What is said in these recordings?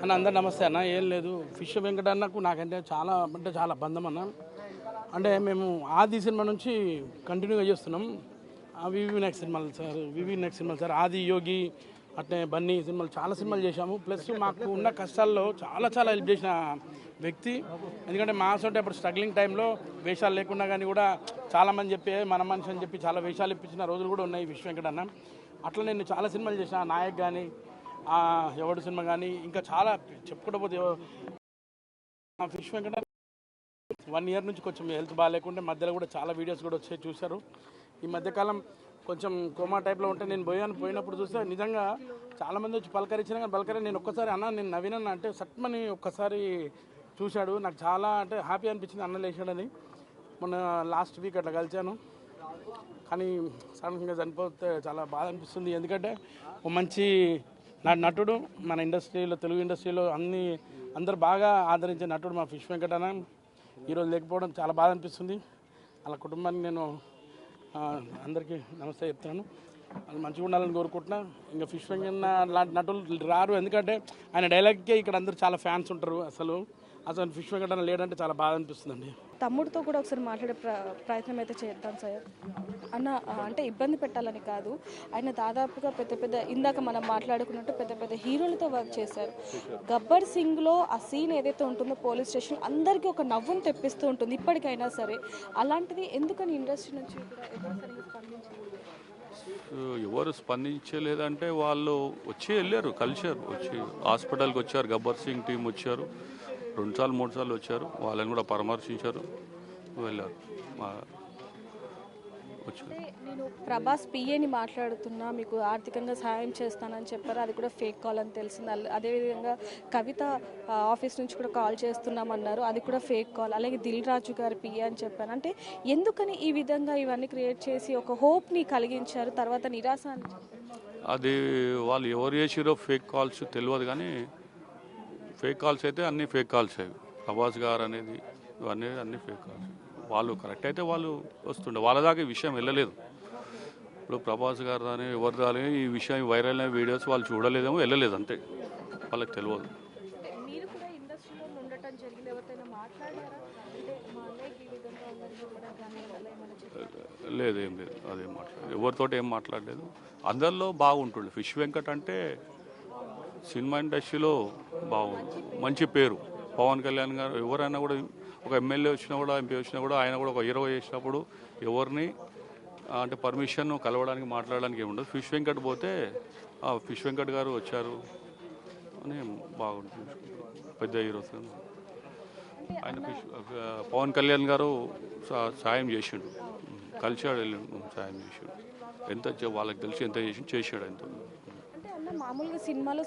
అన్న అందరు నమస్తే అన్న. ఏం లేదు, ఫిష్ వెంకట అన్నకు నాకంటే చాలా బంధం అన్న. అంటే మేము ఆది సినిమా నుంచి కంటిన్యూగా చేస్తున్నాం. వివి నెక్స్ట్ సినిమాలు సార్, ఆది యోగి అట్నే బన్నీ సినిమాలు, చాలా సినిమాలు చేశాము. ప్లస్ మాకు ఉన్న కష్టాల్లో చాలా హెల్ప్ చేసిన వ్యక్తి. ఎందుకంటే మా సొంత అప్పుడు స్ట్రగ్లింగ్ టైంలో వేషాలు లేకుండా కానీ కూడా చాలామంది చెప్పి మన మనిషి అని చెప్పి చాలా వేషాలు ఇప్పించిన రోజులు కూడా ఉన్నాయి ఫిష్ వెంకట అన్న. అట్లా నేను చాలా సినిమాలు చేసిన, నాయక్ కానీ ఎవడు సినిమా కానీ ఇంకా చాలా చెప్పుకుంటూ పోతే ఫిష్ వెంకట 1 year నుంచి కొంచెం హెల్త్ బాగాలేకుంటే మధ్యలో కూడా చాలా వీడియోస్ కూడా వచ్చాయి, చూశారు. ఈ మధ్యకాలం కొంచెం కోమా టైప్లో ఉంటే నేను పోయినప్పుడు చూస్తే నిజంగా చాలామంది వచ్చి పలకరించిన కానీ నేను ఒక్కసారి అన్న నేను నవీనన్న అంటే సట్మని ఒక్కసారి చూశాడు. నాకు చాలా అంటే హ్యాపీ అనిపించింది అన్న లేచాడని. మొన్న లాస్ట్ వీక్ అట్లా కలిశాను, కానీ సడన్గా చనిపోతే చాలా బాధ అనిపిస్తుంది. ఎందుకంటే ఒక మంచి నటుడు, మన ఇండస్ట్రీలో తెలుగు ఇండస్ట్రీలో అందరు బాగా ఆదరించే నటుడు మా ఫిష్ వెంకటన్న ఈరోజు లేకపోవడం చాలా బాధ అనిపిస్తుంది. వాళ్ళ కుటుంబానికి నేను అందరికీ నమస్తే చెప్తున్నాను. వాళ్ళు మంచిగా ఉండాలని కోరుకుంటున్నా. ఇంకా ఫిష్ వెంకన్న లాంటి నటులు రారు, ఎందుకంటే ఆయన డైలాగ్కే ఇక్కడ అందరూ చాలా ఫ్యాన్స్ ఉంటారు. అసలు ఫిష్ వెంకటన్న లేడంటే చాలా బాధ అనిపిస్తుందండి. తమ్ముడితో కూడా ఒకసారి మాట్లాడే ప్రయత్నం అయితే చేద్దాం సార్. అన్న అంటే ఇబ్బంది పెట్టాలని కాదు, ఆయన దాదాపుగా పెద్ద ఇందాక మనం మాట్లాడుకున్నట్టు పెద్ద హీరోలతో వర్క్ చేశారు. గబ్బర్ సింగ్లో ఆ సీన్ ఏదైతే ఉంటుందో పోలీస్ స్టేషన్ అందరికీ ఒక నవ్వును తెప్పిస్తూ ఉంటుంది ఇప్పటికైనా సరే. అలాంటిది ఎందుకని ఇండస్ట్రీ నుంచి ఎవరు స్పందించలేదంటే వాళ్ళు వచ్చి వెళ్ళారు, కలిశారు, వచ్చి హాస్పిటల్కి వచ్చారు. గబ్బర్ సింగ్ టీం వచ్చారు, 2 సార్లు 3 సార్లు వచ్చారు. వాళ్ళని కూడా పరామర్శించారు, వెళ్ళారు. నేను ప్రభాస్ పిఏని మాట్లాడుతున్నా, మీకు ఆర్థికంగా సహాయం చేస్తానని చెప్పారు, అది కూడా ఫేక్ కాల్ అని తెలిసింది. అదేవిధంగా కవిత ఆఫీస్ నుంచి కూడా కాల్ చేస్తున్నామన్నారు, అది కూడా ఫేక్ కాల్. అలాగే దిల్ రాజు గారి పిఏ అని చెప్పాను. అంటే ఎందుకని ఈ విధంగా ఇవన్నీ క్రియేట్ చేసి ఒక హోప్ని కలిగించారు, తర్వాత నిరాశ అని? అది వాళ్ళు ఎవరు చేసిరో ఫేక్ కాల్స్ తెలియదు, కానీ ఫేక్ కాల్స్ అయితే అన్నీ ఫేక్ కాల్స్ అవి. ప్రభాస్ గారు అనేది ఇవన్నీ అన్నీ ఫేక్ కాల్స్. వాళ్ళు కరెక్ట్ అయితే వాళ్ళు వస్తుండే, వాళ్ళ దాకా ఈ విషయం వెళ్ళలేదు. ఇప్పుడు ప్రభాస్ గారు కానీ ఎవరు కానీ ఈ విషయం వైరల్ అయిన వీడియోస్ వాళ్ళు చూడలేదేమో, వెళ్ళలేదు, అంతే, వాళ్ళకి తెలియదు. లేదు, ఏం లేదు, అదేం మాట్లాడలేదు, ఎవరితోటి ఏం మాట్లాడలేదు. అందరిలో బాగుంటుండే. ఫిష్ వెంకట్ అంటే సినిమా ఇండస్ట్రీలో బాగుంది, మంచి పేరు. పవన్ కళ్యాణ్ గారు ఎవరైనా కూడా, ఒక ఎమ్మెల్యే వచ్చినా కూడా, ఎంపీ వచ్చినా కూడా, ఆయన కూడా ఒక హీరో చేసినప్పుడు ఎవరిని అంటే పర్మిషన్ కలవడానికి మాట్లాడడానికి ఏముండదు. ఫిష్ వెంకట్ పోతే ఫిష్ వెంకట్ గారు వచ్చారు అని బాగుంటుంది. పెద్ద హీరోస్ ఆయన పవన్ కళ్యాణ్ గారు సాయం చేసిండు, కలిసాడు, వెళ్ళి సాయం చేసిండు. ఎంత వాళ్ళకి తెలిసి ఎంత చేసాడు ఎంత. మామూలుగా సినిమాలు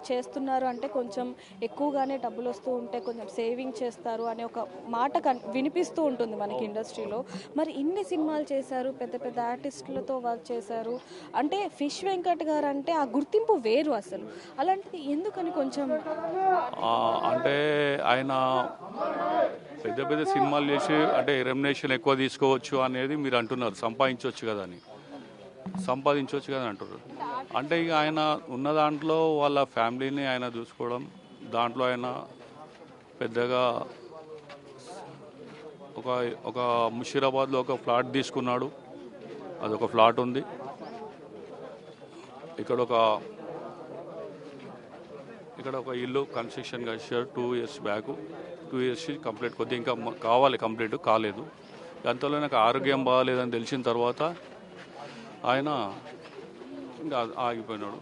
చేస్తున్నారు అంటే కొంచెం ఎక్కువగానే డబ్బులు వస్తూ ఉంటే కొంచెం సేవింగ్ చేస్తారు అనే ఒక మాట వినిపిస్తూ ఉంటుంది మనకి ఇండస్ట్రీలో. మరి ఇన్ని సినిమాలు చేశారు, పెద్ద ఆర్టిస్టులతో వర్క్ చేశారు, అంటే ఫిష్ వెంకట్ గారు అంటే ఆ గుర్తింపు వేరు అసలు. అలాంటిది ఎందుకని కొంచెం అంటే ఆయన పెద్ద సినిమాలు చేసి అంటే రెమ్యునరేషన్ ఎక్కువ తీసుకోవచ్చు అనేది మీరు అంటున్నారు, సంపాదించవచ్చు కదా అని అంటారు. అంటే ఇక ఆయన ఉన్న దాంట్లో వాళ్ళ ఫ్యామిలీని ఆయన చూసుకోవడం, దాంట్లో ఆయన పెద్దగా ఒక ముషీరాబాద్లో ఒక ఫ్లాట్ తీసుకున్నాడు, అదొక ఫ్లాట్ ఉంది. ఇక్కడ ఒక ఇల్లు కన్స్ట్రక్షన్ చేశారు 2 years బ్యాక్. 2 years కంప్లీట్, కొద్దిగా ఇంకా కావాలి, కంప్లీట్ కాలేదు. అంతలో నాకు ఆరోగ్యం బాగాలేదని తెలిసిన తర్వాత ఆయన ఇంకా ఆగిపోయినాడు.